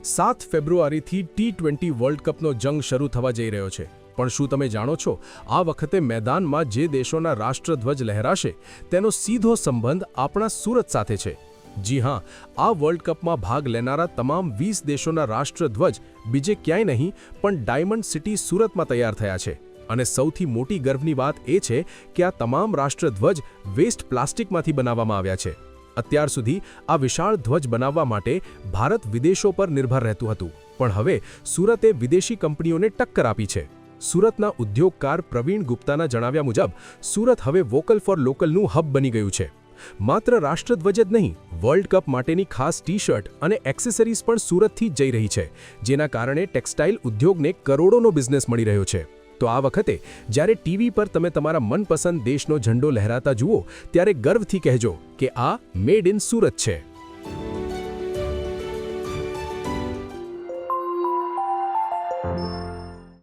7 ફેબ્રુઆરીથી T20 world કપનો જંગ શરૂ થવા જઈ રહ્યો છે, પણ શું તમે જાણો છો, આ વખતે મેદાનમાં જે દેશોના રાષ્ટ્રધ્વજ લહેરાશે તેનો સીધો સંબંધ આપણા સુરત સાથે છે। જી હા, આ વર્લ્ડ કપમાં ભાગ લેનારા તમામ 20 દેશોના રાષ્ટ્રધ્વજ બીજે ક્યાંય નહીં પણ ડાયમંડ સિટી સુરતમાં તૈયાર થયા છે। અને સૌથી મોટી ગર્વની વાત એ છે કે આ તમામ રાષ્ટ્રધ્વજ વેસ્ટ પ્લાસ્ટિકમાંથી બનાવવામાં આવ્યા છે। અત્યાર સુધી આ વિશાળ ધ્વજ બનાવવા માટે ભારત વિદેશો પર નિર્ભર રહેતું હતું, પણ હવે સુરતે વિદેશી કંપનીઓને ટક્કર આપી છે। સુરતના ઉદ્યોગકાર પ્રવીણ ગુપ્તાના જણાવ્યા મુજબ સુરત હવે વોકલ ફોર લોકલનું હબ બની ગયું છે। માત્ર રાષ્ટ્રધ્વજ જ નહીં, વર્લ્ડ કપ માટેની ખાસ ટી-શર્ટ અને એક્સેસરીઝ પણ સુરતથી જ જઈ રહી છે, જેના કારણે ટેક્સટાઇલ ઉદ્યોગને કરોડોનો બિઝનેસ મળી રહ્યો છે। તો આ વખતે જ્યારે ટીવી પર તમે તમારા મનપસંદ દેશનો ઝંડો લહેરાતા જુઓ, ત્યારે ગર્વથી કહેજો કે આ મેડ ઇન સુરત છે।